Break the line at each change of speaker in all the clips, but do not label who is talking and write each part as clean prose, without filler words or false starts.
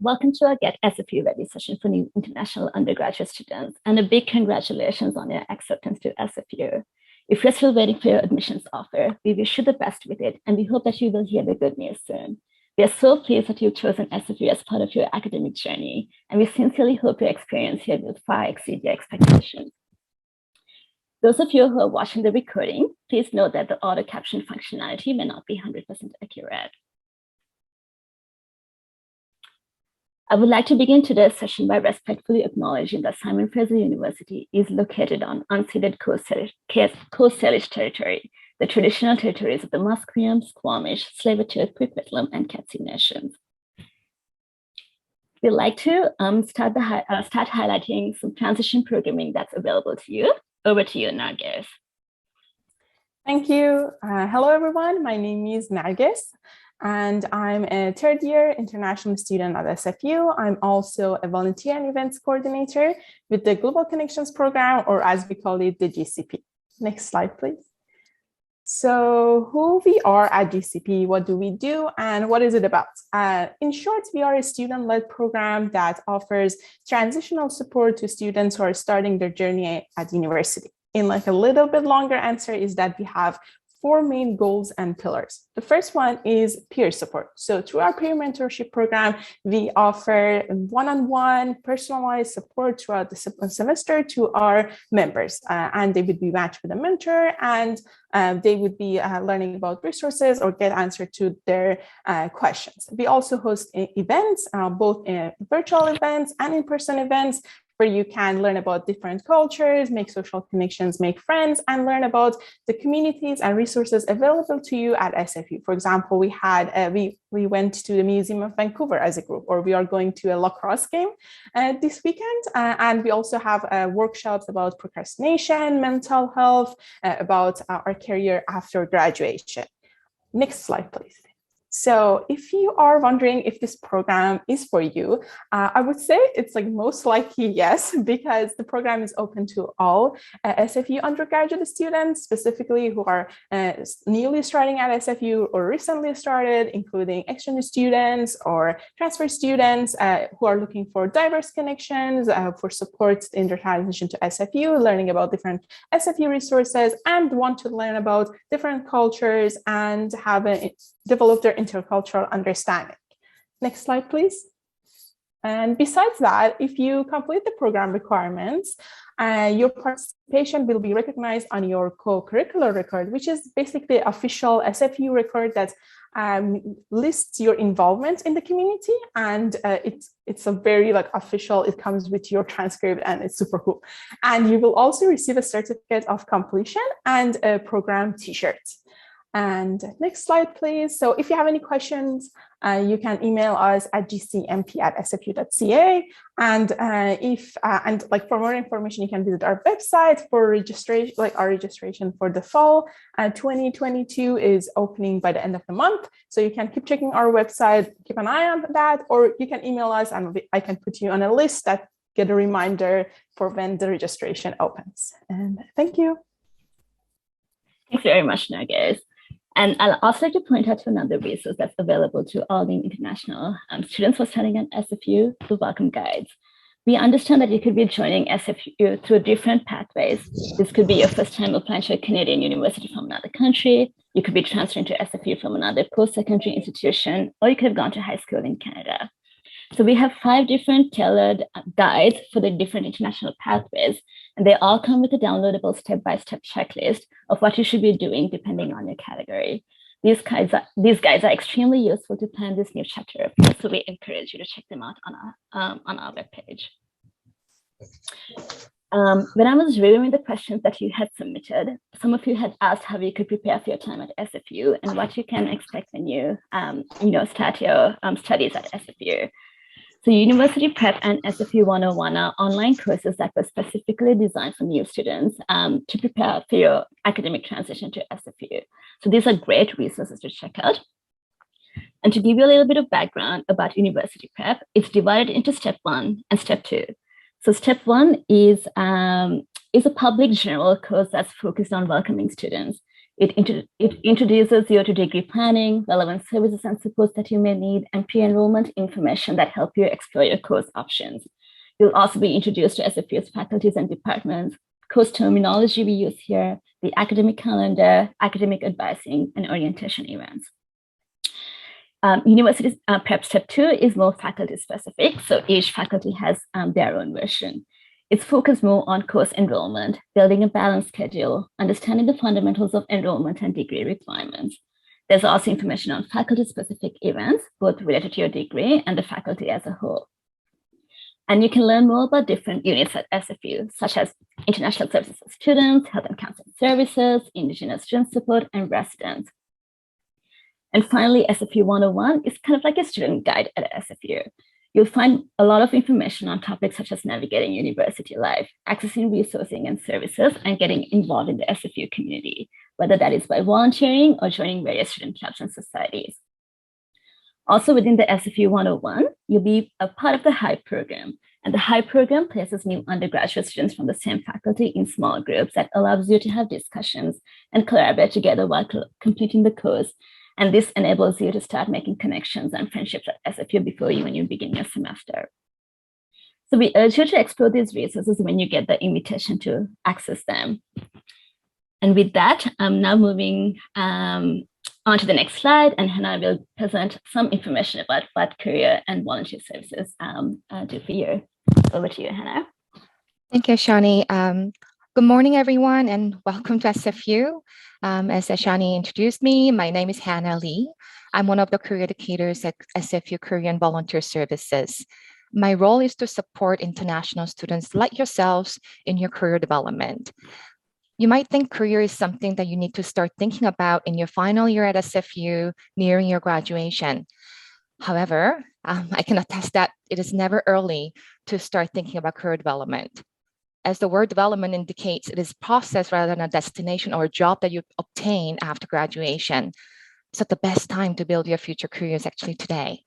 Welcome to our Get SFU-Ready session for new international undergraduate students, and a big congratulations on your acceptance to SFU. If you're still waiting for your admissions offer, we wish you the best with it, and we hope that you will hear the good news soon. We are so pleased that you've chosen SFU as part of your academic journey, and we sincerely hope your experience here will far exceed your expectations. Those of you who are watching the recording, please note that the auto caption functionality may not be 100% accurate. I would like to begin today's session by respectfully acknowledging that Simon Fraser University is located on unceded Coast Salish territory, the traditional territories of the Musqueam, Squamish, Tsleil-Waututh, Coquitlam, and Katzie nations. We'd like to start highlighting some transition programming that's available to you. Over to you, Nargis.
Thank you. Hello, everyone. My name is Nargis, and I'm a third-year international student at SFU. I'm also a volunteer and events coordinator with the Global Connections Program, or as we call it, the GCP. Next slide, please. So who we are at GCP, what do we do, and what is it about? In short, we are a student-led program that offers transitional support to students who are starting their journey at university. In like a little bit longer answer is that we have 4 main goals and pillars. The first one is peer support. So through our peer mentorship program, we offer one-on-one personalized support throughout the semester to our members, and they would be matched with a mentor, and they would be learning about resources or get answer to their questions. We also host events, both virtual events and in-person events, where you can learn about different cultures, make social connections, make friends, and learn about the communities and resources available to you at SFU. For example, we went to the Museum of Vancouver as a group, or we are going to a lacrosse game this weekend. And we also have workshops about procrastination, mental health, about our career after graduation. Next slide, please. So if you are wondering if this program is for you, I would say it's like most likely yes, because the program is open to all SFU undergraduate students, specifically who are newly starting at SFU or recently started, including exchange students or transfer students who are looking for diverse connections, for support in their transition to SFU, learning about different SFU resources, and want to learn about different cultures and develop their intercultural understanding. Next slide, please. And besides that, if you complete the program requirements, your participation will be recognized on your co-curricular record, which is basically official SFU record that lists your involvement in the community, and it's a very official. It comes with your transcript, and it's super cool. And you will also receive a certificate of completion and a program T-shirt. And next slide, please. So if you have any questions, you can email us at gcmp@sfu.ca. And for more information, you can visit our website for registration. Our registration for the fall 2022 is opening by the end of the month. So you can keep checking our website, keep an eye on that, or you can email us, and I can put you on a list that get a reminder for when the registration opens. And thank you.
Thanks very much, Nargis. And I'll also like to point out to another resource that's available to all the international students who are studying at SFU, the Welcome Guides. We understand that you could be joining SFU through different pathways. This could be your first time applying to a Canadian university from another country. You could be transferring to SFU from another post-secondary institution, or you could have gone to high school in Canada. So we have 5 different tailored guides for the different international pathways, and they all come with a downloadable step-by-step checklist of what you should be doing depending on your category. These guides are extremely useful to plan this new chapter, so we encourage you to check them out on our webpage. When I was reviewing the questions that you had submitted, some of you had asked how you could prepare for your time at SFU and what you can expect when you start your studies at SFU. So University Prep and SFU 101 are online courses that were specifically designed for new students to prepare for your academic transition to SFU. So these are great resources to check out. And to give you a little bit of background about University Prep, it's divided into step 1 and step 2. So step 1 is a public general course that's focused on welcoming students. It introduces you to degree planning, relevant services and supports that you may need, and pre-enrollment information that help you explore your course options. You'll also be introduced to SFU's faculties and departments, course terminology we use here, the academic calendar, academic advising, and orientation events. University's prep step 2 is more faculty specific, so each faculty has their own version. It's focused more on course enrollment, building a balanced schedule, understanding the fundamentals of enrollment and degree requirements. There's also information on faculty-specific events, both related to your degree and the faculty as a whole. And you can learn more about different units at SFU, such as international services for students, health and counseling services, Indigenous student support, and residents. And finally, SFU 101 is kind of like a student guide at SFU. You'll find a lot of information on topics such as navigating university life, accessing resourcing and services, and getting involved in the SFU community, whether that is by volunteering or joining various student clubs and societies. Also within the SFU 101, you'll be a part of the HYPE program. And the HYPE program places new undergraduate students from the same faculty in small groups that allows you to have discussions and collaborate together while completing the course. And this enables you to start making connections and friendships at SFU before you when you begin your semester. So we urge you to explore these resources when you get the invitation to access them. And with that, I'm now moving on to the next slide, and Hannah will present some information about what career and volunteer services do for you. Over to you, Hannah.
Thank you, Shani. Good morning, everyone, and welcome to SFU. As Shani introduced me, my name is Hannah Lee. I'm one of the career educators at SFU Career and Volunteer Services. My role is to support international students like yourselves in your career development. You might think career is something that you need to start thinking about in your final year at SFU, nearing your graduation. However, I can attest that it is never early to start thinking about career development. As the word development indicates, it is process rather than a destination or a job that you obtain after graduation. So the best time to build your future career is actually today.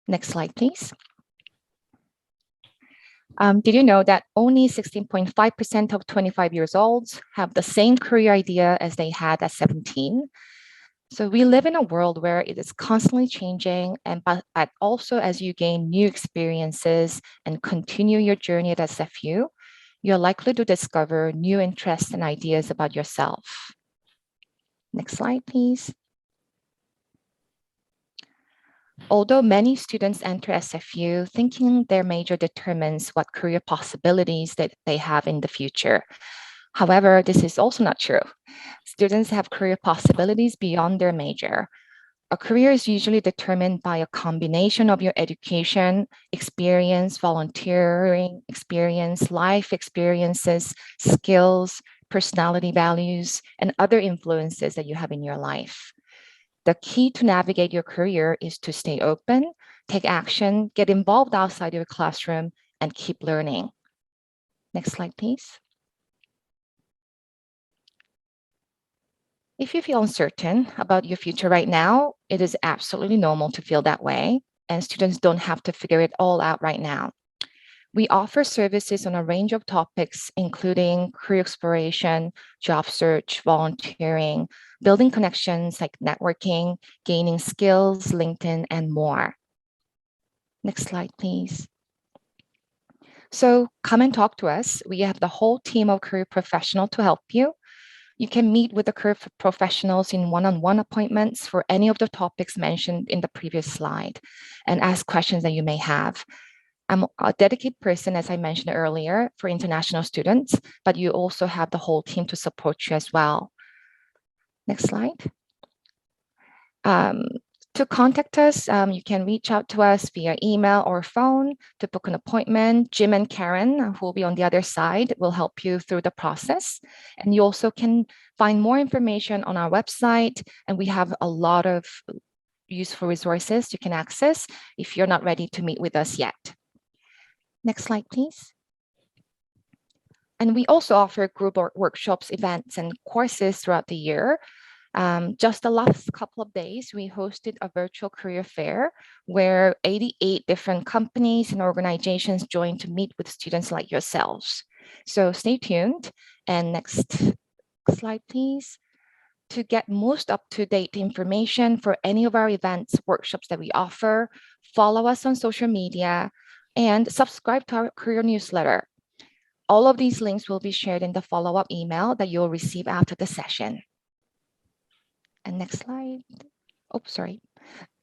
Next slide, please. Did you know that only 16.5% of 25 years olds have the same career idea as they had at 17? So we live in a world where it is constantly changing, but also as you gain new experiences and continue your journey at SFU, you're likely to discover new interests and ideas about yourself. Next slide, please. Although many students enter SFU thinking their major determines what career possibilities that they have in the future. However, this is also not true. Students have career possibilities beyond their major. A career is usually determined by a combination of your education, experience, volunteering experience, life experiences, skills, personality values, and other influences that you have in your life. The key to navigate your career is to stay open, take action, get involved outside your classroom, and keep learning. Next slide, please. If you feel uncertain about your future right now, it is absolutely normal to feel that way, and students don't have to figure it all out right now. We offer services on a range of topics, including career exploration, job search, volunteering, building connections like networking, gaining skills, LinkedIn, and more. Next slide, please. So come and talk to us. We have the whole team of career professionals to help you. You can meet with the career professionals in one-on-one appointments for any of the topics mentioned in the previous slide and ask questions that you may have. I'm a dedicated person, as I mentioned earlier, for international students, but you also have the whole team to support you as well. Next slide. To contact us, you can reach out to us via email or phone to book an appointment. Jim and Karen, who will be on the other side, will help you through the process. And you also can find more information on our website, and we have a lot of useful resources you can access if you're not ready to meet with us yet. Next slide, please. And we also offer group workshops, events, and courses throughout the year. Just the last couple of days, we hosted a virtual career fair where 88 different companies and organizations joined to meet with students like yourselves. So stay tuned. And next slide, please. To get most up-to-date information for any of our events, workshops that we offer, follow us on social media and subscribe to our career newsletter. All of these links will be shared in the follow-up email that you'll receive after the session. And next slide. Oh, sorry.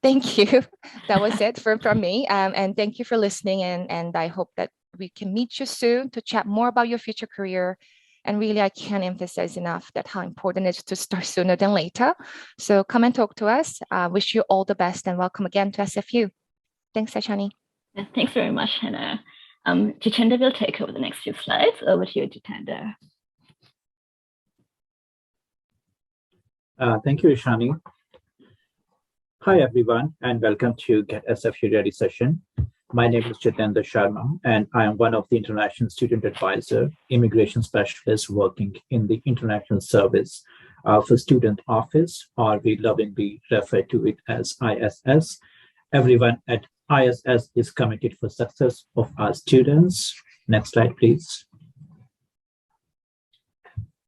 Thank you. That was it from me. And thank you for listening. And I hope that we can meet you soon to chat more about your future career. And really, I can't emphasize enough that how important it is to start sooner than later. So come and talk to us. Wish you all the best and welcome again to SFU. Thanks, Ashani.
Yeah, thanks very much, Hannah. Jitendra will take over the next few slides. Over to you, Jitendra.
Thank you, Ishani. Hi, everyone, and welcome to Get SFU-Ready session. My name is Jitendra Sharma, and I am one of the International Student Advisor, Immigration Specialist working in the International Service for Student Office, or we lovingly refer to it as ISS. Everyone at ISS is committed for success of our students. Next slide, please.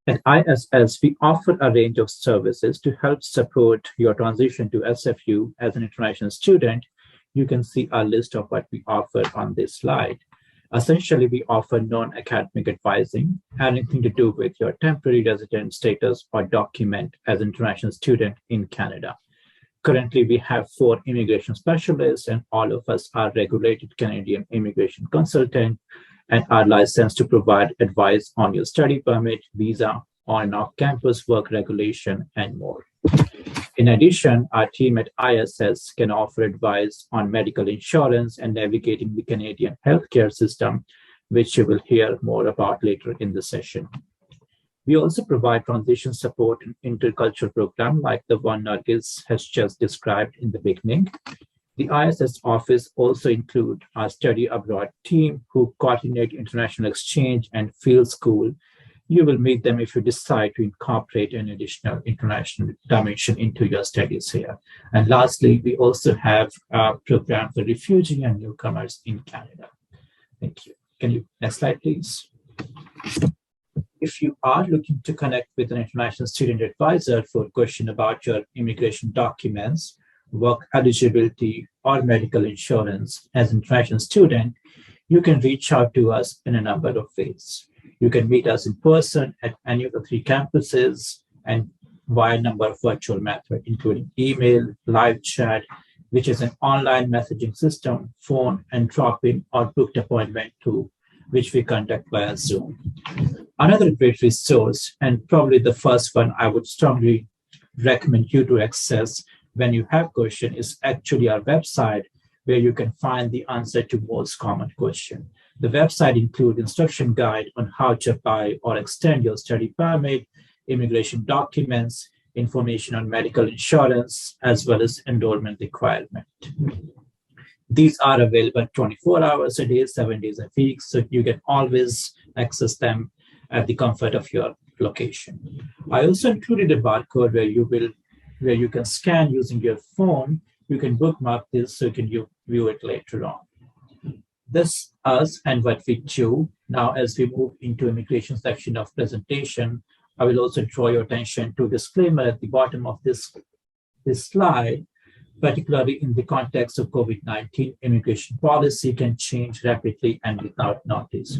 At ISS, we offer a range of services to help support your transition to SFU as an international student. You can see a list of what we offer on this slide. Essentially, we offer non-academic advising, anything to do with your temporary resident status or document as an international student in Canada. Currently, we have 4 immigration specialists, and all of us are regulated Canadian immigration consultant and are licensed to provide advice on your study permit, visa, on off-campus work regulation, and more. In addition, our team at ISS can offer advice on medical insurance and navigating the Canadian healthcare system, which you will hear more about later in the session. We also provide transition support and intercultural program like the one Nargis has just described in the beginning. The ISS office also includes our study abroad team who coordinate international exchange and field school. You will meet them if you decide to incorporate an additional international dimension into your studies here. And lastly, we also have a program for refugee and newcomers in Canada. Thank you. Can you, next slide, please. If you are looking to connect with an international student advisor for a question about your immigration documents, work eligibility, or medical insurance as an international student, you can reach out to us in a number of ways. You can meet us in person at any of the 3 campuses and via a number of virtual methods, including email, live chat, which is an online messaging system, phone, and drop-in or booked appointment tool, which we conduct via Zoom. Another great resource, and probably the first one I would strongly recommend you to access when you have question, is actually our website, where you can find the answer to most common question. The website includes instruction guide on how to apply or extend your study permit, immigration documents, information on medical insurance, as well as enrollment requirement. These are available 24 hours a day, 7 days a week, so you can always access them at the comfort of your location. I also included a barcode where you can scan using your phone. You can bookmark this so you view it later on. This us and what we do. Now, as we move into immigration section of presentation, I will also draw your attention to disclaimer at the bottom of this slide. Particularly in the context of COVID-19, immigration policy can change rapidly and without notice.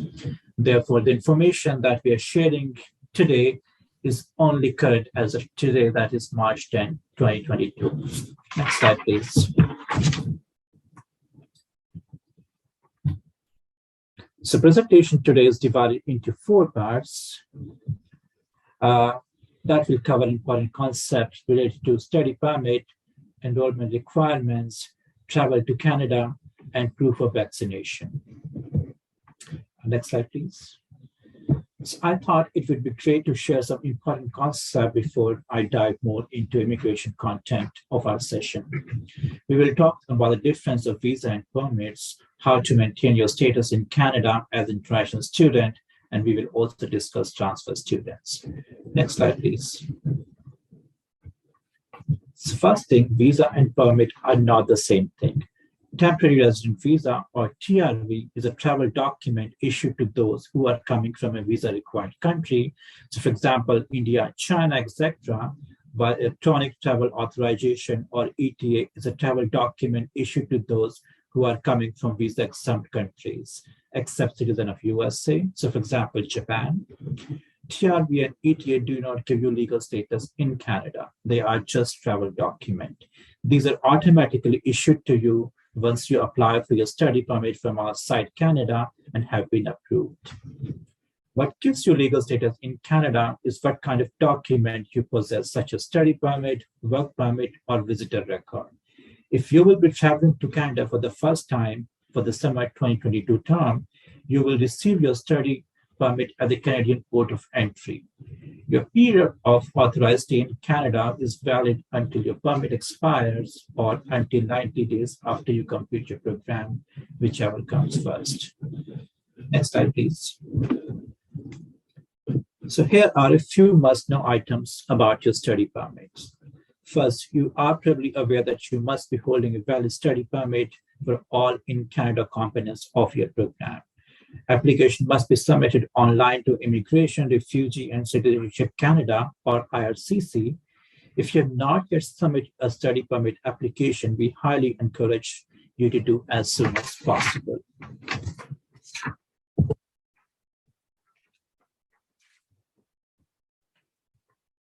Therefore, the information that we are sharing today is only current as of today, that is March 10, 2022. Next slide, please. So presentation today is divided into 4 parts that will cover important concepts related to study permit, enrollment requirements, travel to Canada, and proof of vaccination. Next slide, please. So I thought it would be great to share some important concepts before I dive more into immigration content of our session. We will talk about the difference of visa and permits, how to maintain your status in Canada as an international student, and we will also discuss transfer students. Next slide, please. So first thing, visa and permit are not the same thing. Temporary resident visa, or TRV, is a travel document issued to those who are coming from a visa-required country. So for example, India, China, etc. while electronic travel authorization, or ETA, is a travel document issued to those who are coming from visa-exempt countries, except citizens of USA. So for example, Japan. TRV and ETA do not give you legal status in Canada. They are just travel document. These are automatically issued to you once you apply for your study permit from outside Canada and have been approved. What gives you legal status in Canada is what kind of document you possess, such as study permit, work permit, or visitor record. If you will be traveling to Canada for the first time for the summer 2022 term, you will receive your study permit at the Canadian Port of Entry. Your period of authorized stay in Canada is valid until your permit expires or until 90 days after you complete your program, whichever comes first. Next slide, please. So here are a few must-know items about your study permits. First, you are probably aware that you must be holding a valid study permit for all in-Canada components of your program. Application must be submitted online to Immigration, Refugee and Citizenship Canada, or IRCC. If you have not yet submitted a study permit application, we highly encourage you to do as soon as possible.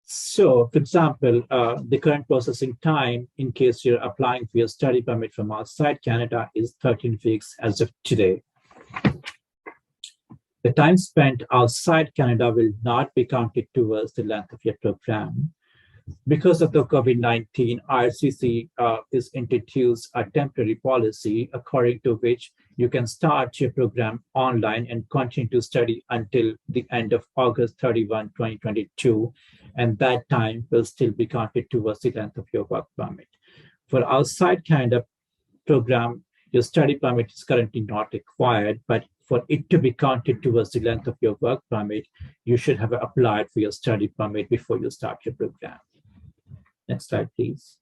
So, for example, the current processing time, in case you're applying for your study permit from outside Canada, is 13 weeks as of today. The time spent outside Canada will not be counted towards the length of your program. Because of the COVID-19, IRCC is introduced a temporary policy according to which you can start your program online and continue to study until the end of August 31, 2022, and that time will still be counted towards the length of your work permit. For outside Canada program, your study permit is currently not required, but for it to be counted towards the length of your work permit, you should have applied for your study permit before you start your program. Next slide, please.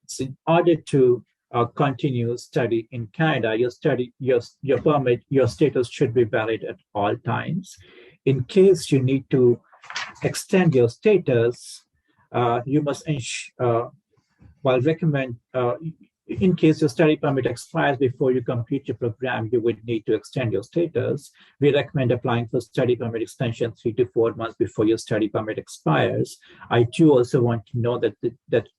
So in order to continue study in Canada, your permit, your status should be valid at all times. In case you need to extend your status, you must recommend, in case your study permit expires before you complete your program, you would need to extend your status. We recommend applying for study permit extension 3 to 4 months before your study permit expires. I do also want to know that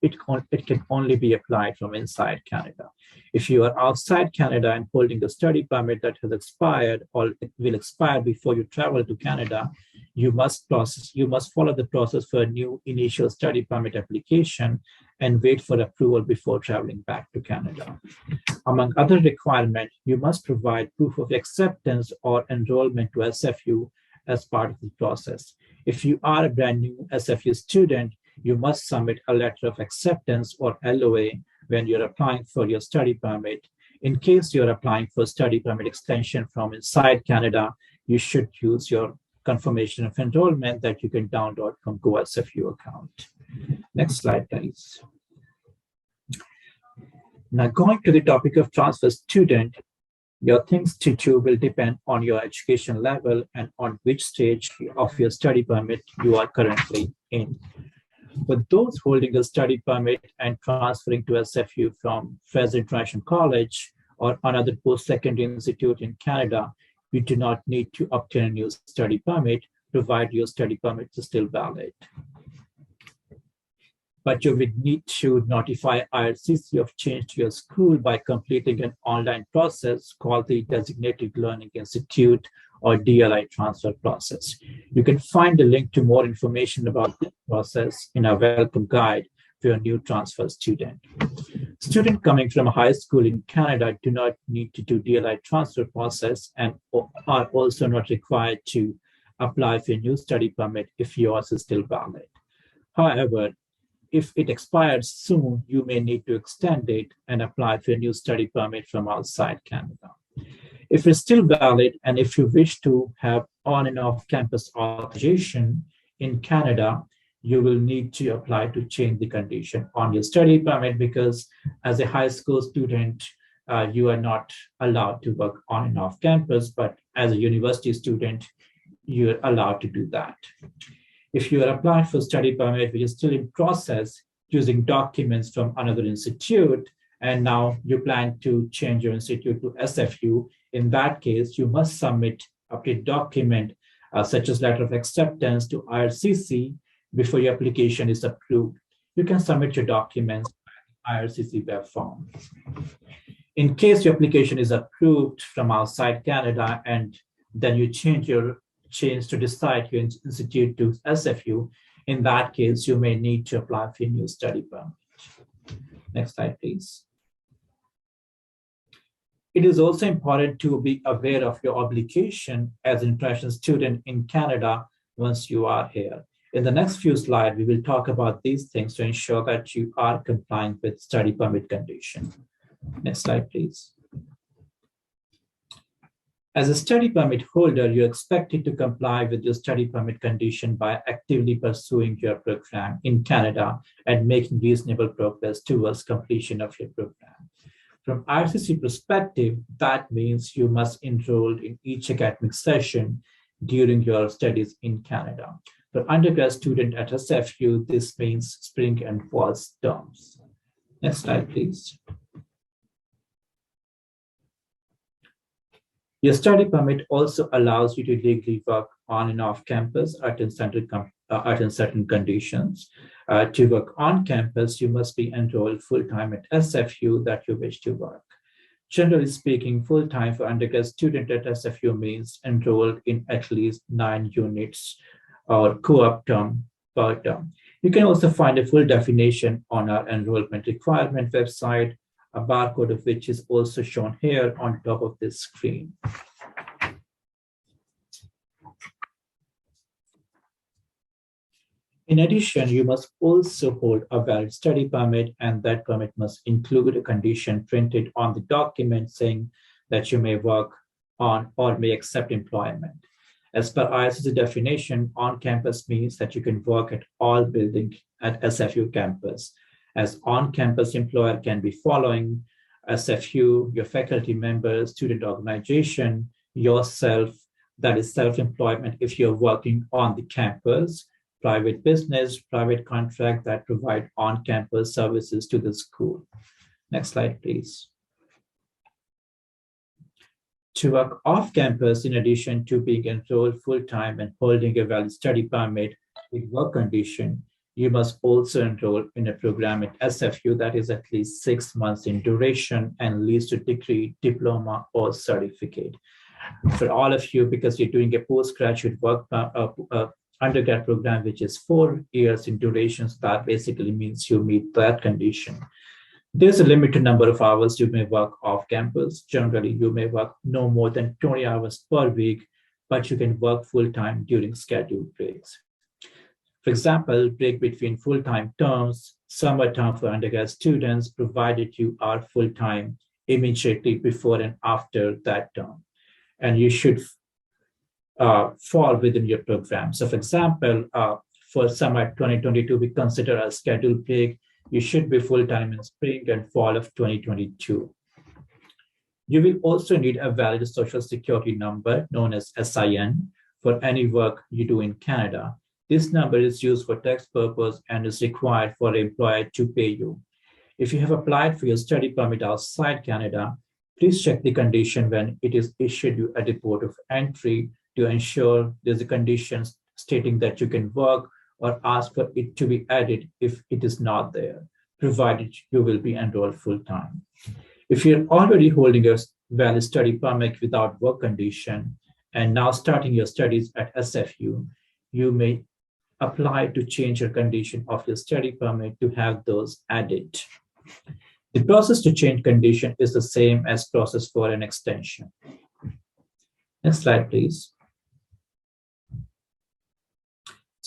it can only be applied from inside Canada. If you are outside Canada and holding a study permit that has expired or it will expire before you travel to Canada, you must follow the process for a new initial study permit application and wait for approval before traveling back to Canada. Among other requirements, you must provide proof of acceptance or enrollment to SFU as part of the process. If you are a brand new SFU student, you must submit a letter of acceptance or LOA when you're applying for your study permit. In case you're applying for study permit extension from inside Canada, you should use your confirmation of enrollment that you can download from GoSFU account. Next slide, please. Now, going to the topic of transfer student, your things to do will depend on your education level and on which stage of your study permit you are currently in. For those holding a study permit and transferring to SFU from Fraser International College or another post-secondary institute in Canada, you do not need to obtain a new study permit, provided your study permit is still valid. But you would need to notify IRCC of change to your school by completing an online process called the Designated Learning Institute or DLI transfer process. You can find a link to more information about this process in our welcome guide for your new transfer student. Students coming from a high school in Canada do not need to do DLI transfer process and are also not required to apply for a new study permit if yours is still valid. However, if it expires soon, you may need to extend it and apply for a new study permit from outside Canada. If it's still valid and if you wish to have on and off campus authorization in Canada, you will need to apply to change the condition on your study permit because as a high school student, you are not allowed to work on and off campus, but as a university student, you're allowed to do that. If you are applying for study permit, which is still in process, using documents from another institute, and now you plan to change your institute to SFU, in that case, you must submit updated document such as letter of acceptance to IRCC before your application is approved. You can submit your documents by IRCC web form. In case your application is approved from outside Canada and then you change to decide your institute to SFU, in that case, you may need to apply for a new study permit. Next slide, please. It is also important to be aware of your obligation as an international student in Canada once you are here. In the next few slides, we will talk about these things to ensure that you are compliant with study permit condition. Next slide, please. As a study permit holder, you're expected to comply with your study permit condition by actively pursuing your program in Canada and making reasonable progress towards completion of your program. From IRCC perspective, that means you must enroll in each academic session during your studies in Canada. For undergrad student at SFU, this means spring and fall terms. Next slide, please. Your study permit also allows you to legally work on and off campus at certain conditions. To work on campus, you must be enrolled full-time at SFU that you wish to work. Generally speaking, full-time for undergrad student at SFU means enrolled in at least 9 units or co-op term per term. You can also find a full definition on our enrollment requirement website, a barcode of which is also shown here on top of this screen. In addition, you must also hold a valid study permit, and that permit must include a condition printed on the document saying that you may work on or may accept employment. As per IRCC definition, on-campus means that you can work at all buildings at SFU campus. As on-campus employer can be following SFU, your faculty members, student organization, yourself, that is self-employment if you're working on the campus, private business, private contract that provide on-campus services to the school. Next slide, please. To work off campus, in addition to being enrolled full-time and holding a valid study permit with work condition, you must also enroll in a program at SFU that is at least 6 months in duration and leads to degree, diploma, or certificate. For all of you, because you're doing a postgraduate work undergrad program, which is 4 years in duration, so that basically means you meet that condition. There's a limited number of hours you may work off campus. Generally, you may work no more than 20 hours per week, but you can work full-time during scheduled breaks. For example, break between full-time terms, summer term for undergrad students, provided you are full-time immediately before and after that term. And you should fall within your program. So for example, for summer 2022, we consider a scheduled break. You should be full-time in spring and fall of 2022. You will also need a valid social security number known as SIN for any work you do in Canada. This number is used for tax purpose and is required for the employer to pay you. If you have applied for your study permit outside Canada, please check the condition when it is issued you at the port of entry to ensure there's a condition stating that you can work, or ask for it to be added if it is not there, provided you will be enrolled full-time. If you're already holding a valid study permit without work condition and now starting your studies at SFU, you may apply to change your condition of your study permit to have those added. The process to change condition is the same as process for an extension. Next slide, please.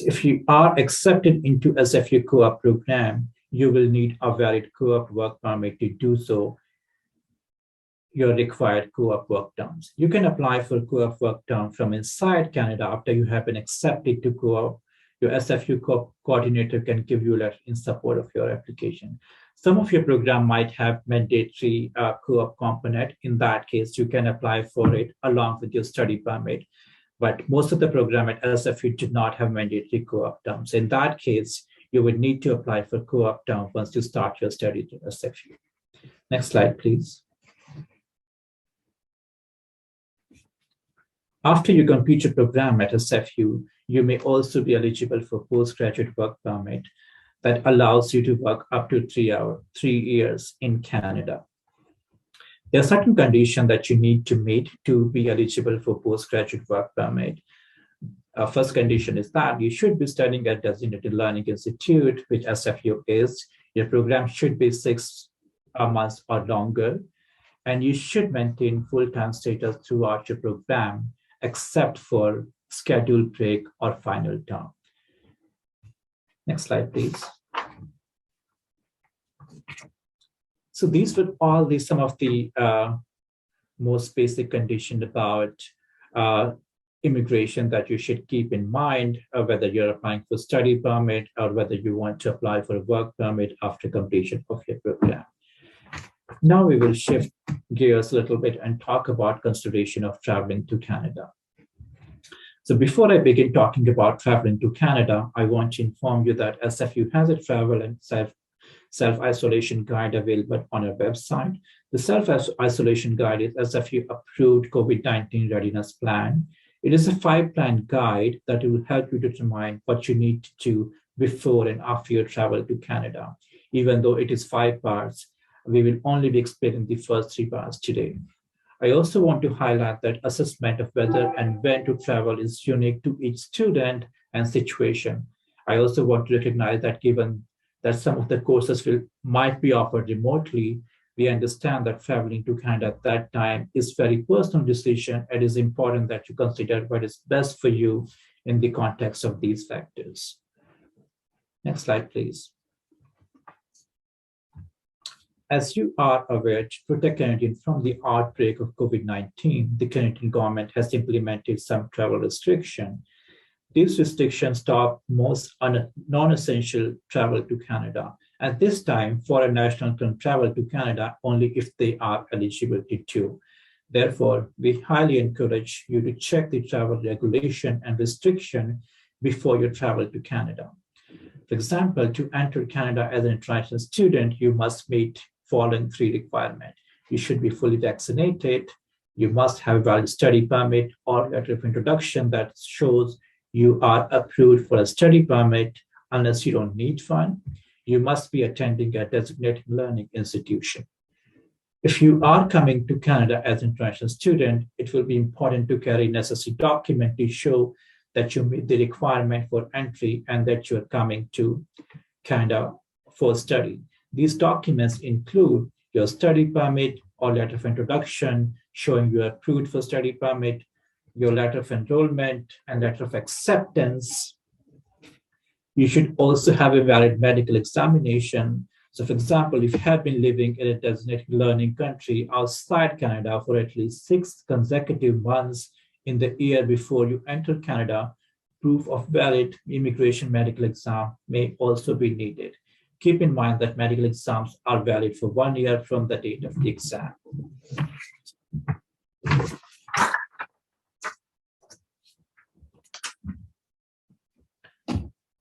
If you are accepted into SFU co-op program, you will need a valid co-op work permit to do so, your required co-op work terms. You can apply for co-op work term from inside Canada after you have been accepted to co-op Your SFU coordinator can give you a letter in support of your application. Some of your program might have mandatory co-op component. In that case, you can apply for it along with your study permit. But most of the program at SFU did not have mandatory co-op terms. In that case, you would need to apply for co-op term once you start your study at SFU. Next slide, please. After you complete your program at SFU, you may also be eligible for postgraduate work permit that allows you to work up to 3 years in Canada. There are certain conditions that you need to meet to be eligible for postgraduate work permit. First condition is that you should be studying at designated learning institute, which SFU is. Your program should be 6 months or longer, and you should maintain full-time status throughout your program, except for scheduled break or final term. Next slide, please. So these were all some of the most basic conditions about immigration that you should keep in mind, whether you're applying for study permit or whether you want to apply for a work permit after completion of your program. Now we will shift gears a little bit and talk about consideration of traveling to Canada. So before I begin talking about traveling to Canada, I want to inform you that SFU has a travel and self-isolation guide available on our website. The self-isolation guide is SFU approved COVID-19 readiness plan. It is a 5-plan guide that will help you determine what you need to do before and after your travel to Canada. Even though it is 5 parts, we will only be explaining the first 3 parts today. I also want to highlight that assessment of whether and when to travel is unique to each student and situation. I also want to recognize that given that some of the courses might be offered remotely, we understand that traveling to Canada at that time is very personal decision. It is important that you consider what is best for you in the context of these factors. Next slide, please. As you are aware, to protect Canadians from the outbreak of COVID-19, the Canadian government has implemented some travel restrictions. These restrictions stop most non-essential travel to Canada. At this time, foreign nationals can travel to Canada only if they are eligible to. Therefore, we highly encourage you to check the travel regulation and restriction before you travel to Canada. For example, to enter Canada as an international student, you must meet following 3 requirements. You should be fully vaccinated. You must have a valid study permit or letter of introduction that shows you are approved for a study permit unless you don't need one. You must be attending a designated learning institution. If you are coming to Canada as an international student, it will be important to carry necessary document to show that you meet the requirement for entry and that you're coming to Canada for study. These documents include your study permit or letter of introduction showing you are approved for study permit, your letter of enrollment and letter of acceptance. You should also have a valid medical examination. So for example, if you have been living in a designated learning country outside Canada for at least 6 consecutive months in the year before you enter Canada, proof of valid immigration medical exam may also be needed. Keep in mind that medical exams are valid for 1 year from the date of the exam.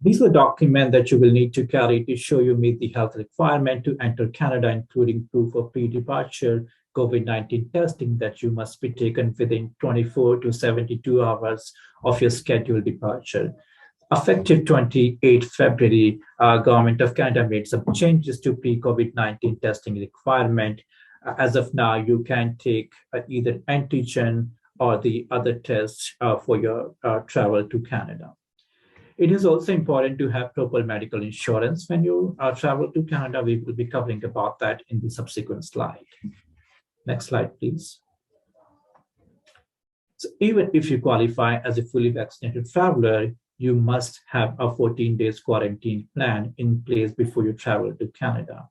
These are documents that you will need to carry to show you meet the health requirement to enter Canada, including proof of pre-departure COVID-19 testing that you must be taken within 24 to 72 hours of your scheduled departure. Effective 28 February, Government of Canada made some changes to pre-COVID-19 testing requirement. As of now, you can take either antigen or the other tests for your travel to Canada. It is also important to have proper medical insurance when you travel to Canada. We will be covering about that in the subsequent slide. Next slide, please. So even if you qualify as a fully vaccinated traveler, you must have a 14 days quarantine plan in place before you travel to Canada.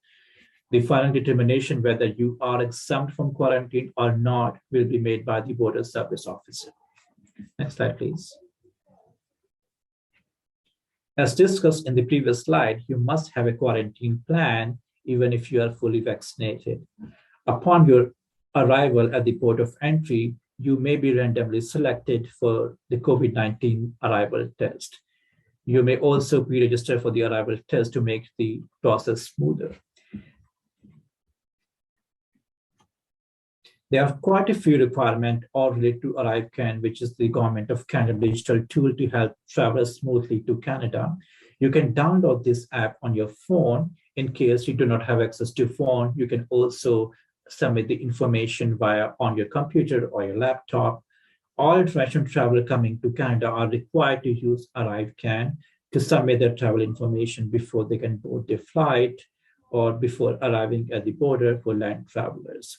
The final determination whether you are exempt from quarantine or not will be made by the border service officer. Next slide, please. As discussed in the previous slide, you must have a quarantine plan even if you are fully vaccinated. Upon your arrival at the port of entry, you may be randomly selected for the COVID-19 arrival test. You may also pre-register for the arrival test to make the process smoother. There are quite a few requirements all related to ArriveCan, which is the Government of Canada digital tool to help travelers smoothly to Canada. You can download this app on your phone. In case you do not have access to phone, you can also submit the information on your computer or your laptop. All international travelers coming to Canada are required to use ArriveCan to submit their travel information before they can board their flight or before arriving at the border for land travelers.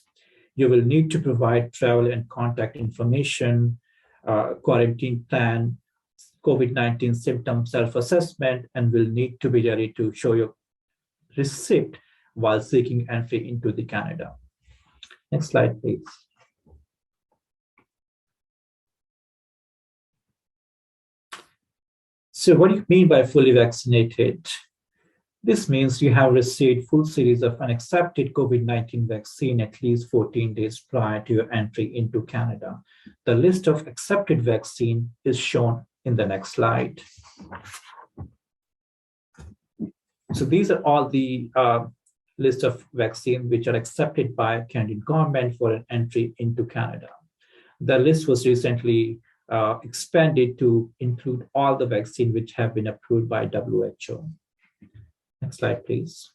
You will need to provide travel and contact information, quarantine plan, COVID-19 symptom self-assessment, and will need to be ready to show your receipt while seeking entry into the Canada. Next slide, please. So what do you mean by fully vaccinated? This means you have received full series of an accepted COVID-19 vaccine at least 14 days prior to your entry into Canada. The list of accepted vaccine is shown in the next slide. So these are all the list of vaccines which are accepted by Canadian government for an entry into Canada. The list was recently expanded to include all the vaccines which have been approved by WHO. Next slide, please.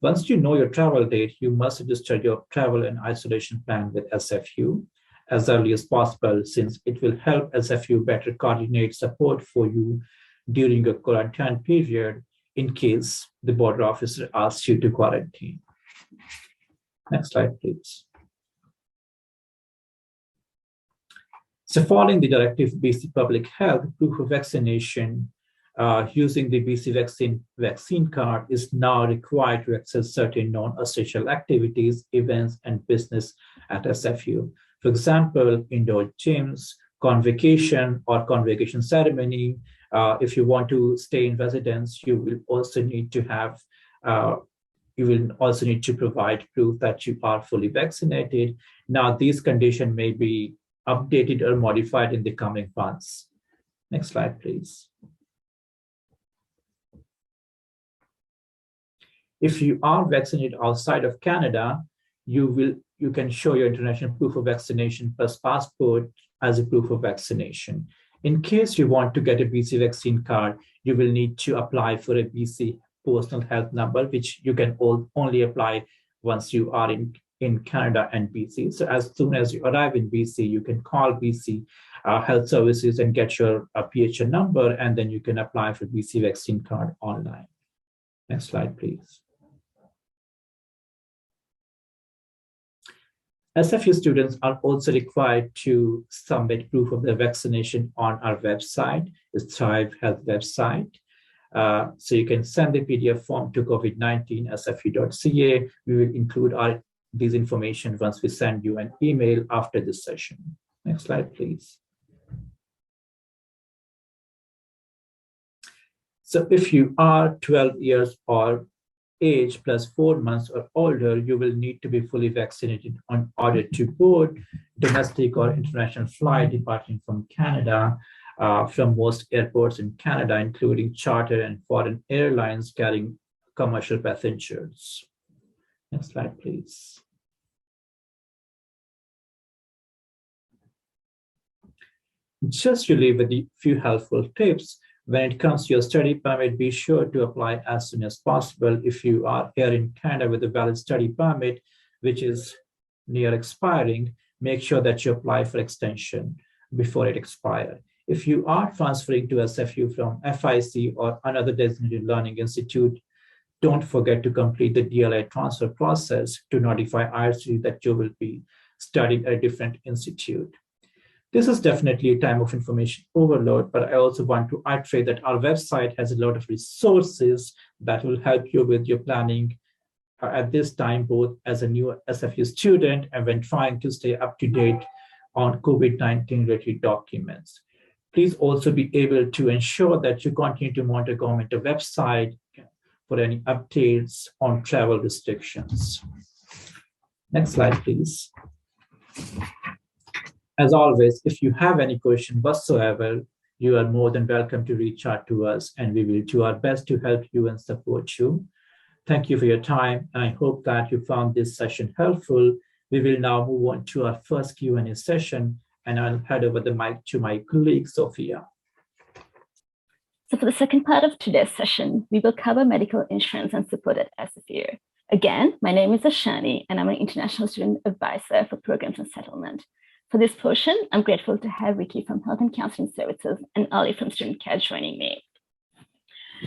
Once you know your travel date, you must register your travel and isolation plan with SFU as early as possible, since it will help SFU better coordinate support for you during your quarantine period in case the border officer asks you to quarantine. Next slide, please. So following the directive BC Public Health, proof of vaccination using the BC vaccine card is now required to access certain non-essential activities, events, and business at SFU. For example, indoor gyms, convocation or convocation ceremony. If you want to stay in residence, you will also need to have, provide proof that you are fully vaccinated. Now, these conditions may be updated or modified in the coming months. Next slide, please. If you are vaccinated outside of Canada, you can show your international proof of vaccination plus passport as a proof of vaccination. In case you want to get a BC vaccine card, you will need to apply for a BC personal health number, which you can only apply once you are in Canada and BC. So as soon as you arrive in BC, you can call BC Health Services and get your PHN number, and then you can apply for BC vaccine card online. Next slide, please. SFU students are also required to submit proof of their vaccination on our website, the Thrive Health website. So you can send the PDF form to covid19sfu.ca. We will include these information once we send you an email after this session. Next slide, please. So if you are 12 years or age plus 4 months or older, you will need to be fully vaccinated in order to board domestic or international flight departing from Canada, from most airports in Canada, including charter and foreign airlines carrying commercial passengers. Next slide, please. Just to leave with a few helpful tips. When it comes to your study permit, be sure to apply as soon as possible. If you are here in Canada with a valid study permit, which is near expiring, make sure that you apply for extension before it expires. If you are transferring to SFU from FIC or another designated learning institute, don't forget to complete the DLA transfer process to notify IRC that you will be studying at a different institute. This is definitely a time of information overload, but I also want to iterate that our website has a lot of resources that will help you with your planning at this time, both as a new SFU student and when trying to stay up to date on COVID-19 related documents. Please also be able to ensure that you continue to monitor government website for any updates on travel restrictions. Next slide, please. As always, if you have any question whatsoever, you are more than welcome to reach out to us, and we will do our best to help you and support you. Thank you for your time. I hope that you found this session helpful. We will now move on to our first Q&A session, and I'll hand over the mic to my colleague, Sophia.
So for the second part of today's session, we will cover medical insurance and support at SFU. Again, my name is Ashani, and I'm an international student advisor for programs and settlement. For this portion, I'm grateful to have Ricky from Health and Counseling Services and Ali from Student Care joining me.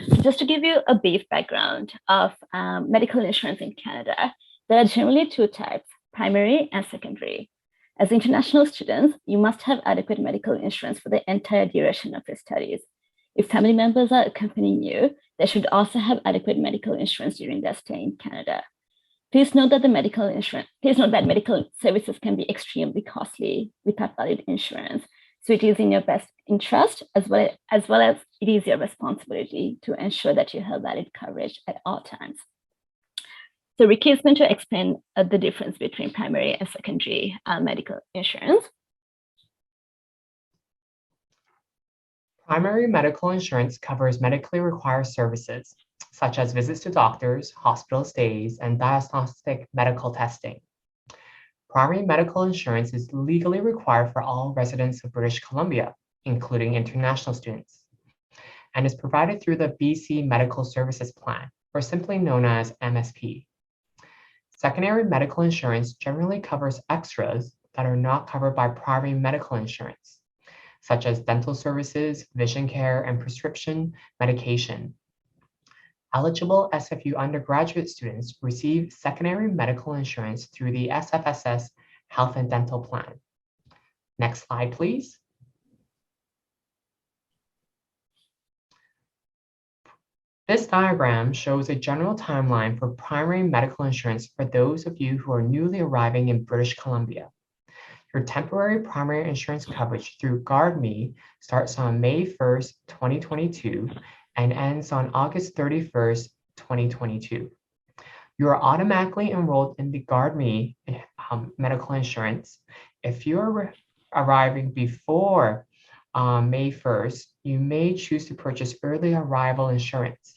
So just to give you a brief background of medical insurance in Canada, there are generally two types, primary and secondary. As international students, you must have adequate medical insurance for the entire duration of your studies. If family members are accompanying you, they should also have adequate medical insurance during their stay in Canada. Please note that medical services can be extremely costly without valid insurance. So it is in your best interest, as well as it is your responsibility to ensure that you have valid coverage at all times. So Ricky is going to explain the difference between primary and secondary medical insurance.
Primary medical insurance covers medically required services, such as visits to doctors, hospital stays, and diagnostic medical testing. Primary medical insurance is legally required for all residents of British Columbia, including international students, and is provided through the BC Medical Services Plan, or simply known as MSP. Secondary medical insurance generally covers extras that are not covered by primary medical insurance, such as dental services, vision care, and prescription medication. Eligible SFU undergraduate students receive secondary medical insurance through the SFSS Health and Dental Plan. Next slide, please. This diagram shows a general timeline for primary medical insurance for those of you who are newly arriving in British Columbia. Your temporary primary insurance coverage through GuardMe starts on May 1st, 2022 and ends on August 31st, 2022. You are automatically enrolled in the GuardMe medical insurance. If you are arriving before May 1st, you may choose to purchase early arrival insurance.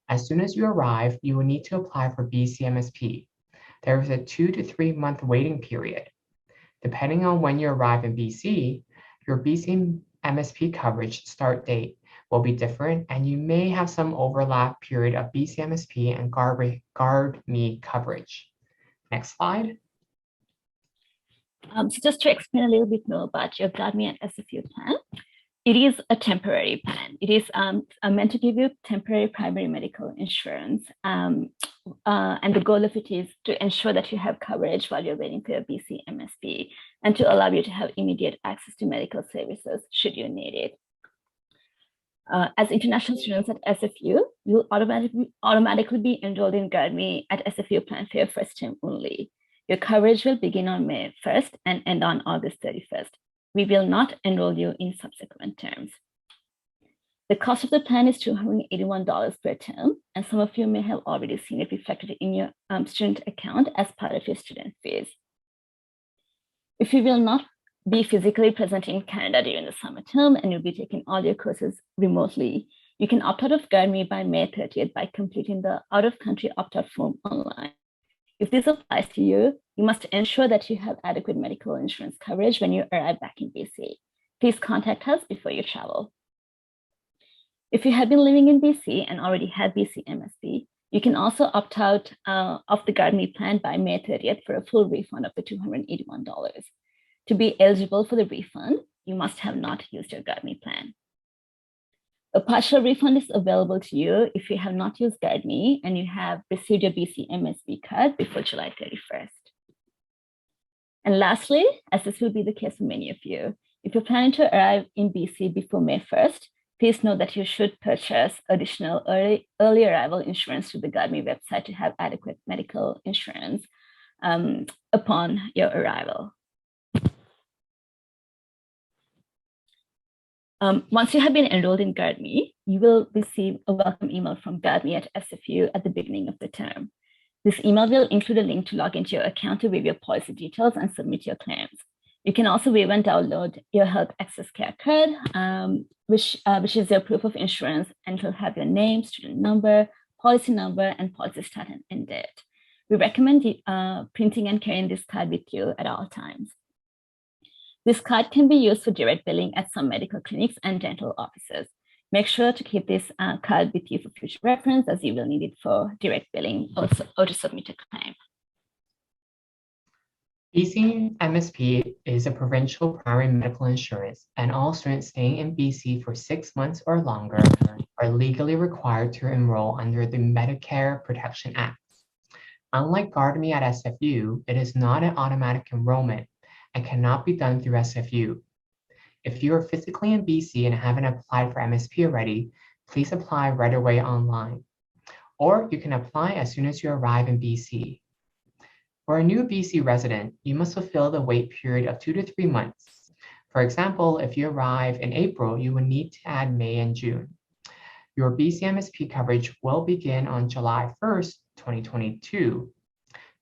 As soon as you arrive, you will need to apply for BCMSP. There is a 2 to 3 month waiting period. Depending on when you arrive in BC, your BC MSP coverage start date will be different, and you may have some overlap period of BC MSP and GuardMe coverage. Next slide.
So just to explain a little bit more about your GuardMe and SFU plan, it is a temporary plan. It is meant to give you temporary primary medical insurance. And the goal of it is to ensure that you have coverage while you're waiting for your BC MSP and to allow you to have immediate access to medical services should you need it. As international students at SFU, you'll automatically be enrolled in GuardMe at SFU plan for your first term only. Your coverage will begin on May 1st and end on August 31st. We will not enroll you in subsequent terms. The cost of the plan is $281 per term, and some of you may have already seen it reflected in your student account as part of your student fees. If you will not be physically present in Canada during the summer term and you'll be taking all your courses remotely, you can opt out of GuardMe by May 30th by completing the out-of-country opt-out form online. If this applies to you, you must ensure that you have adequate medical insurance coverage when you arrive back in BC. Please contact us before you travel. If you have been living in BC and already have BC MSP, you can also opt out of the GuardMe plan by May 30th for a full refund of the $281. To be eligible for the refund, you must have not used your GuardMe plan. A partial refund is available to you if you have not used GuardMe and you have received your BC MSP card before July 31st. And lastly, as this will be the case for many of you, if you're planning to arrive in BC before May 1st, please note that you should purchase additional early arrival insurance through the GuardMe website to have adequate medical insurance upon your arrival. Once you have been enrolled in GuardMe, you will receive a welcome email from GuardMe at SFU at the beginning of the term. This email will include a link to log into your account to view your policy details and submit your claims. You can also view and download your Health Access Care card, which is your proof of insurance, and it will have your name, student number, policy number, and policy start and end date. We recommend printing and carrying this card with you at all times. This card can be used for direct billing at some medical clinics and dental offices. Make sure to keep this card with you for future reference, as you will need it for direct billing or to submit a claim.
BC MSP is a provincial primary medical insurance, and all students staying in BC for 6 months or longer are legally required to enroll under the Medicare Protection Act. Unlike GuardMe at SFU, it is not an automatic enrollment and cannot be done through SFU. If you are physically in BC and haven't applied for MSP already, please apply right away online. Or you can apply as soon as you arrive in BC. For a new BC resident, you must fulfill the wait period of 2 to 3 months. For example, if you arrive in April, you will need to add May and June. Your BC MSP coverage will begin on July 1st, 2022.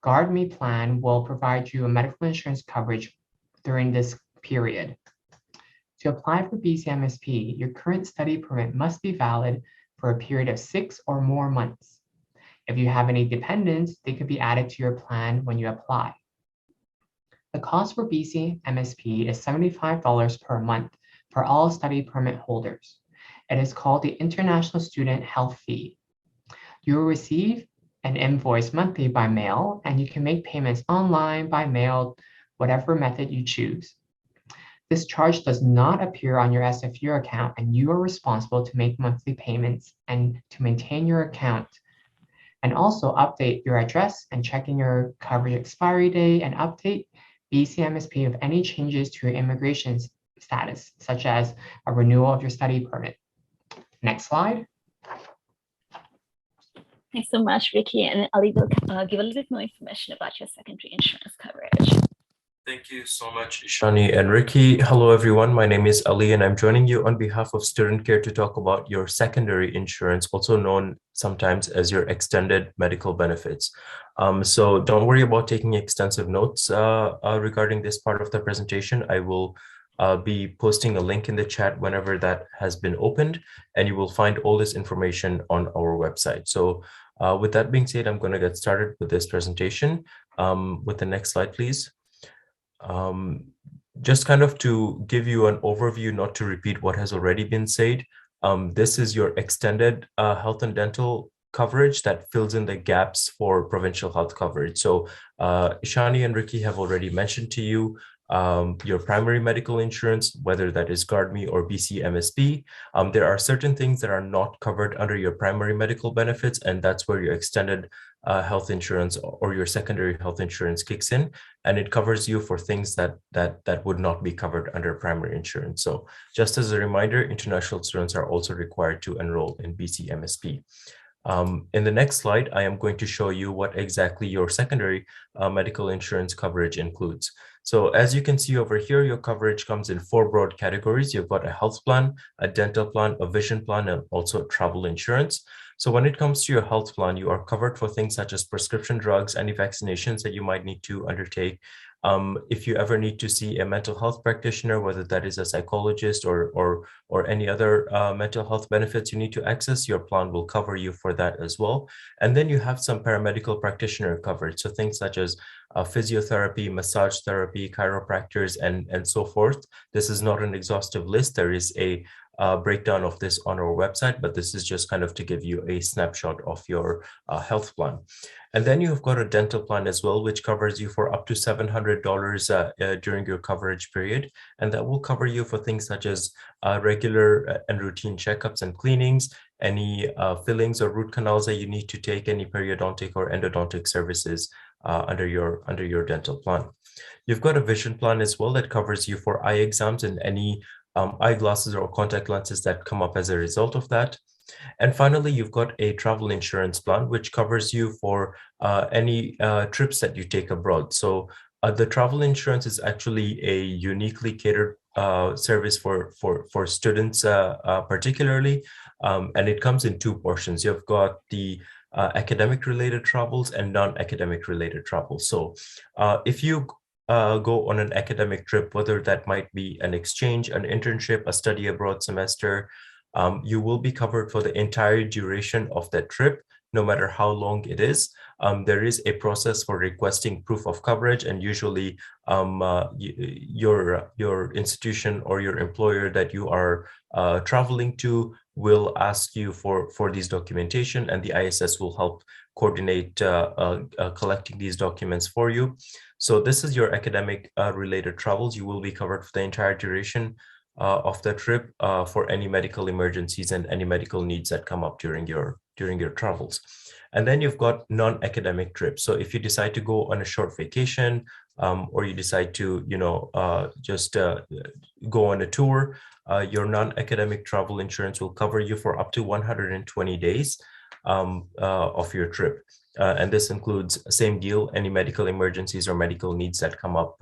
GuardMe plan will provide you a medical insurance coverage during this period. To apply for BC MSP, your current study permit must be valid for a period of 6 or more months. If you have any dependents, they could be added to your plan when you apply. The cost for BC MSP is $75 per month for all study permit holders. It is called the International Student Health Fee. You will receive an invoice monthly by mail, and you can make payments online, by mail, whatever method you choose. This charge does not appear on your SFU account, and you are responsible to make monthly payments and to maintain your account, and also update your address and check in your coverage expiry date and update BC MSP with any changes to your immigration status, such as a renewal of your study permit. Next slide.
Thanks so much, Ricky. And Ali will give a little bit more information about your secondary insurance coverage.
Thank you so much, Ishani and Ricky. Hello, everyone. My name is Ali, and I'm joining you on behalf of Student Care to talk about your secondary insurance, also known sometimes as your extended medical benefits. So don't worry about taking extensive notes regarding this part of the presentation. I will be posting a link in the chat whenever that has been opened, and you will find all this information on our website. So with that being said, I'm going to get started with this presentation. With the next slide, please. Just kind of to give you an overview, not to repeat what has already been said, this is your extended health and dental coverage that fills in the gaps for provincial health coverage. So Ishani and Ricky have already mentioned to you your primary medical insurance, whether that is GuardMe or BC MSP. There are certain things that are not covered under your primary medical benefits, and that's where your extended health insurance or your secondary health insurance kicks in, and it covers you for things that would not be covered under primary insurance. So just as a reminder, international students are also required to enroll in BC MSP. In the next slide, I am going to show you what exactly your secondary medical insurance coverage includes. So as you can see over here, your coverage comes in 4 broad categories. You've got a health plan, a dental plan, a vision plan, and also travel insurance. So when it comes to your health plan, you are covered for things such as prescription drugs, any vaccinations that you might need to undertake. If you ever need to see a mental health practitioner, whether that is a psychologist or any other mental health benefits you need to access, your plan will cover you for that as well. And then you have some paramedical practitioner coverage. So things such as physiotherapy, massage therapy, chiropractors, and so forth. This is not an exhaustive list. There is a breakdown of this on our website, but this is just kind of to give you a snapshot of your health plan. And then you've got a dental plan as well, which covers you for up to $700 during your coverage period. And that will cover you for things such as regular and routine checkups and cleanings, any fillings or root canals that you need to take, any periodontic or endodontic services under your dental plan. You've got a vision plan as well that covers you for eye exams and any eyeglasses or contact lenses that come up as a result of that. And finally, you've got a travel insurance plan, which covers you for any trips that you take abroad. So the travel insurance is actually a uniquely catered service for students particularly, and it comes in two portions. You've got the academic related travels and non-academic related travels. So if you go on an academic trip, whether that might be an exchange, an internship, a study abroad semester, you will be covered for the entire duration of that trip, no matter how long it is. There is a process for requesting proof of coverage, and usually your institution or your employer that you are traveling to will ask you for these documentation, and the ISS will help coordinate collecting these documents for you. So this is your academic related travels. You will be covered for the entire duration of the trip for any medical emergencies and any medical needs that come up during your travels. And then you've got non-academic trips. So if you decide to go on a short vacation, or you decide to, just go on a tour, your non-academic travel insurance will cover you for up to 120 days of your trip. And this includes same deal, any medical emergencies or medical needs that come up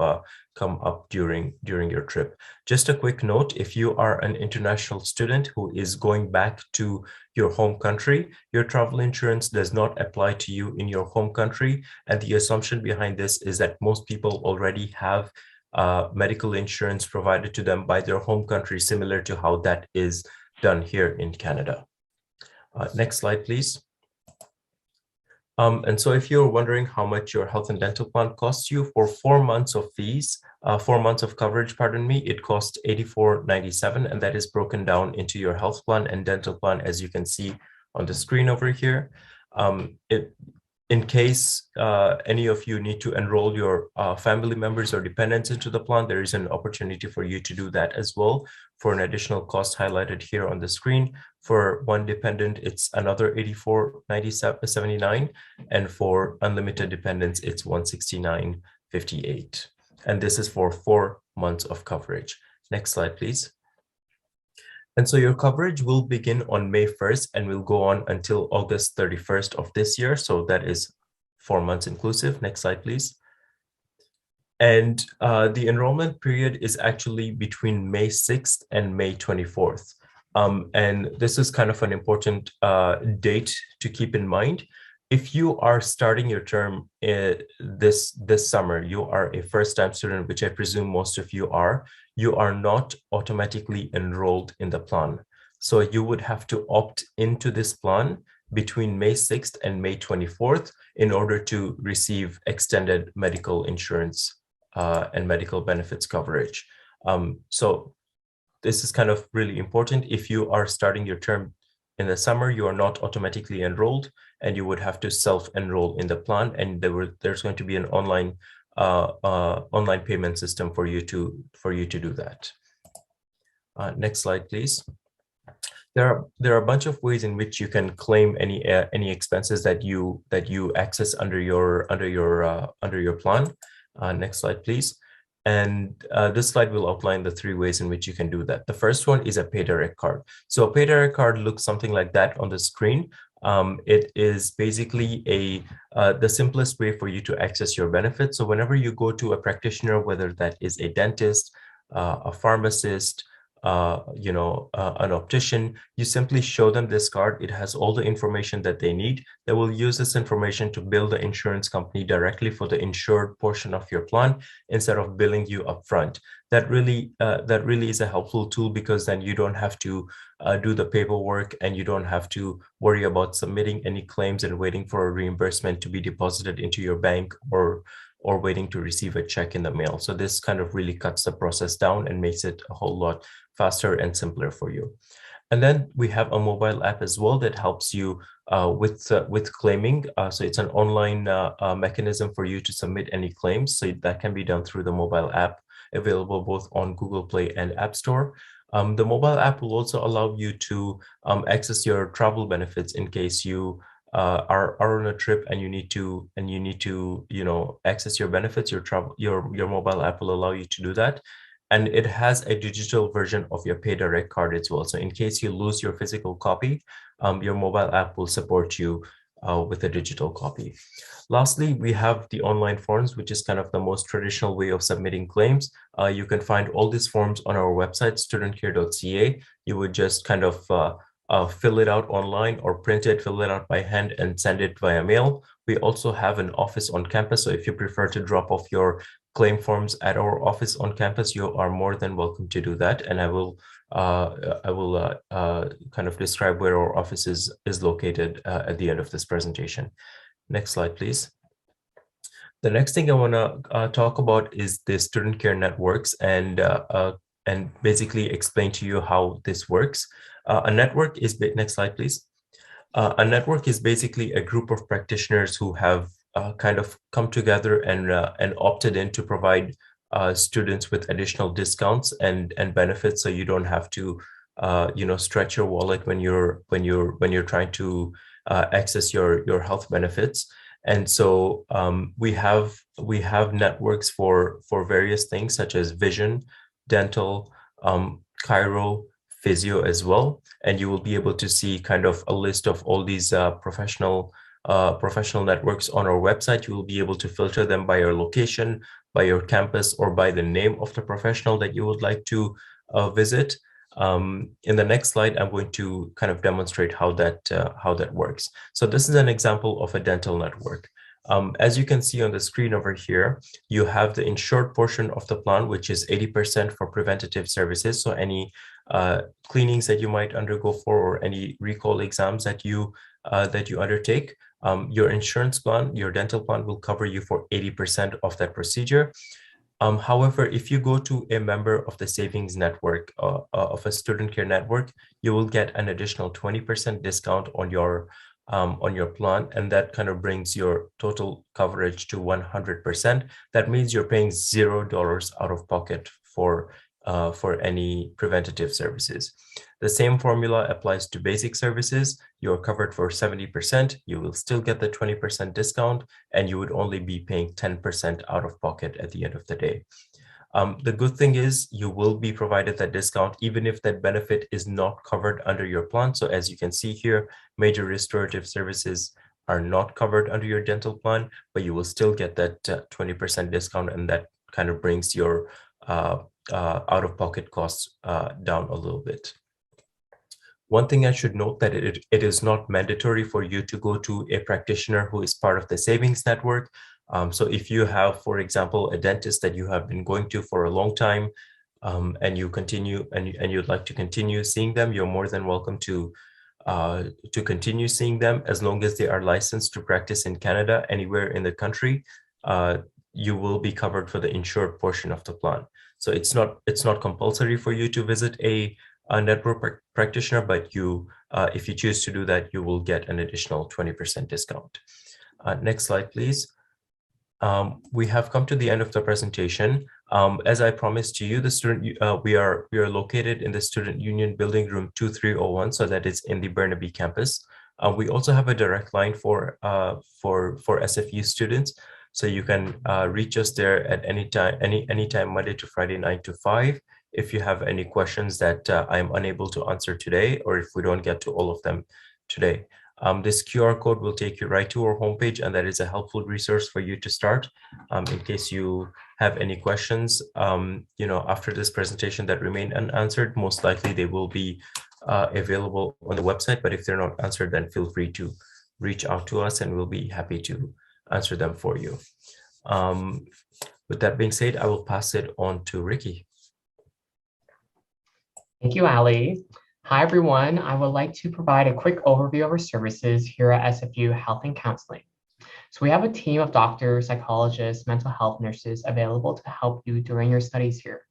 during your trip. Just a quick note, if you are an international student who is going back to your home country, your travel insurance does not apply to you in your home country. And the assumption behind this is that most people already have medical insurance provided to them by their home country, similar to how that is done here in Canada. Next slide, please. And so if you're wondering how much your health and dental plan costs you for 4 months of fees, 4 months of coverage, pardon me, it costs $84.97, and that is broken down into your health plan and dental plan, as you can see on the screen over here. In case any of you need to enroll your family members or dependents into the plan, there is an opportunity for you to do that as well for an additional cost highlighted here on the screen. For one dependent, it's another $84.79, and for unlimited dependents, it's $169.58. And this is for 4 months of coverage. Next slide, please. And so your coverage will begin on May 1st and will go on until August 31st of this year. So that is 4 months inclusive. Next slide, please. And the enrollment period is actually between May 6th and May 24th. And this is kind of an important date to keep in mind. If you are starting your term this summer, you are a first-time student, which I presume most of you are not automatically enrolled in the plan. So you would have to opt into this plan between May 6th and May 24th in order to receive extended medical insurance and medical benefits coverage. So this is kind of really important. If you are starting your term in the summer, you are not automatically enrolled, and you would have to self-enroll in the plan. And there's going to be an online payment system for you to do that. Next slide, please. There are a bunch of ways in which you can claim any expenses that you access under your plan. Next slide, please. And this slide will outline the 3 ways in which you can do that. The first one is a pay direct card. So a pay direct card looks something like that on the screen. It is basically the simplest way for you to access your benefits. So whenever you go to a practitioner, whether that is a dentist, a pharmacist, an optician, you simply show them this card. It has all the information that they need. They will use this information to bill the insurance company directly for the insured portion of your plan instead of billing you upfront. That really is a helpful tool, because then you don't have to do the paperwork, and you don't have to worry about submitting any claims and waiting for a reimbursement to be deposited into your bank, or waiting to receive a check in the mail. So this kind of really cuts the process down and makes it a whole lot faster and simpler for you. And then we have a mobile app as well that helps you with claiming. So it's an online mechanism for you to submit any claims. So that can be done through the mobile app, available both on Google Play and App Store. The mobile app will also allow you to access your travel benefits in case you are on a trip and you need to access your benefits. Your mobile app will allow you to do that. And it has a digital version of your pay direct card as well. So in case you lose your physical copy, your mobile app will support you with a digital copy. Lastly, we have the online forms, which is kind of the most traditional way of submitting claims. You can find all these forms on our website, studentcare.ca. You would just kind of fill it out online or print it, fill it out by hand and send it via mail. We also have an office on campus. So if you prefer to drop off your claim forms at our office on campus, you are more than welcome to do that. And I will kind of describe where our office is located at the end of this presentation. Next slide, please. The next thing I want to talk about is the student care networks and basically explain to you how this works. A network is, next slide, please. A network is basically a group of practitioners who have kind of come together and opted in to provide students with additional discounts and benefits, so you don't have to stretch your wallet when you're trying to access your health benefits. And so we have networks for various things such as vision, dental, chiro, physio as well. And you will be able to see kind of a list of all these professional networks on our website. You will be able to filter them by your location, by your campus, or by the name of the professional that you would like to visit. In the next slide, I'm going to kind of demonstrate how that works. So this is an example of a dental network. As you can see on the screen over here, you have the insured portion of the plan, which is 80% for preventative services. So any cleanings that you might undergo for, or any recall exams that you undertake, your insurance plan, your dental plan will cover you for 80% of that procedure. However, if you go to a member of the savings network, of a student care network, you will get an additional 20% discount on your plan, and that kind of brings your total coverage to 100%. That means you're paying $0 out of pocket for any preventative services. The same formula applies to basic services. You're covered for 70%. You will still get the 20% discount, and you would only be paying 10% out of pocket at the end of the day. The good thing is you will be provided that discount even if that benefit is not covered under your plan. So as you can see here, major restorative services are not covered under your dental plan, but you will still get that 20% discount, and that kind of brings your out-of-pocket costs down a little bit. One thing I should note that it is not mandatory for you to go to a practitioner who is part of the savings network. So if you have, for example, a dentist that you have been going to for a long time, and you continue and you'd like to continue seeing them, you're more than welcome to continue seeing them, as long as they are licensed to practice in Canada, anywhere in the country. You will be covered for the insured portion of the plan. So it's not compulsory for you to visit a network practitioner, but you, if you choose to do that, you will get an additional 20% discount. Next slide, please. We have come to the end of the presentation. As I promised to you, the student we are located in the Student Union Building Room 2301, so that is in the Burnaby campus. We also have a direct line for SFU students, so you can reach us there at any time, Monday to Friday, 9 to 5. If you have any questions that I'm unable to answer today, or if we don't get to all of them today. This QR code will take you right to our homepage, and that is a helpful resource for you to start in case you have any questions, after this presentation that remain unanswered. Most likely they will be available on the website, but if they're not answered, then feel free to reach out to us and we'll be happy to answer them for you. With that being said, I will pass it on to Ricky.
Thank you, Ali. Hi, everyone. I would like to provide a quick overview of our services here at SFU Health and Counseling. So we have a team of doctors, psychologists, mental health nurses available to help you during your studies here.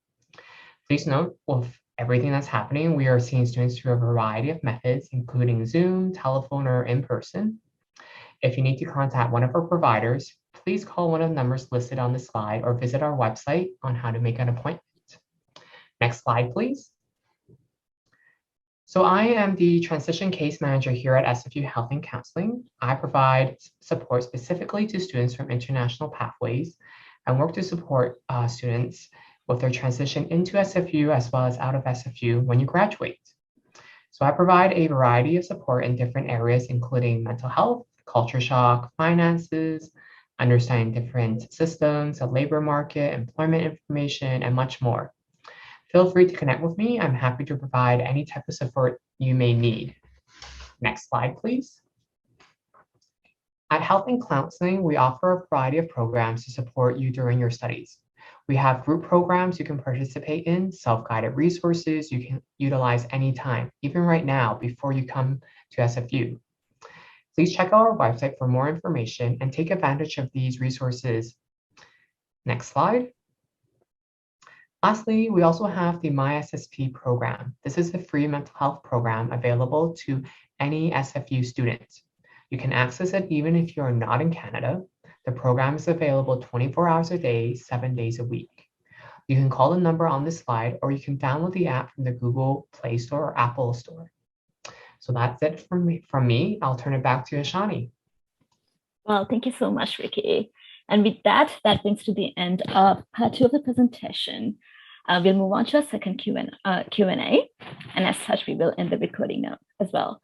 Please note, with everything that's happening, we are seeing students through a variety of methods, including Zoom, telephone, or in person. If you need to contact one of our providers, please call one of the numbers listed on the slide or visit our website on how to make an appointment. Next slide, please. So I am the transition case manager here at SFU Health and Counseling. I provide support specifically to students from international pathways and work to support students with their transition into SFU as well as out of SFU when you graduate. So I provide a variety of support in different areas, including mental health, culture shock, finances, understanding different systems, the labor market, employment information, and much more. Feel free to connect with me. I'm happy to provide any type of support you may need. Next slide, please. At Health and Counseling, we offer a variety of programs to support you during your studies. We have group programs you can participate in, self-guided resources you can utilize anytime, even right now before you come to SFU. Please check out our website for more information and take advantage of these resources. Next slide. Lastly, we also have the MySSP program. This is a free mental health program available to any SFU student. You can access it even if you are not in Canada. The program is available 24 hours a day, 7 days a week. You can call the number on this slide, or you can download the app from the Google Play Store or Apple Store. So that's it from me. I'll turn it back to Ashani.
Well, thank you so much, Ricky. And with that, that brings to the end of part 2 of the presentation. We'll move on to a second Q&A, and as such, we will end the recording now as well.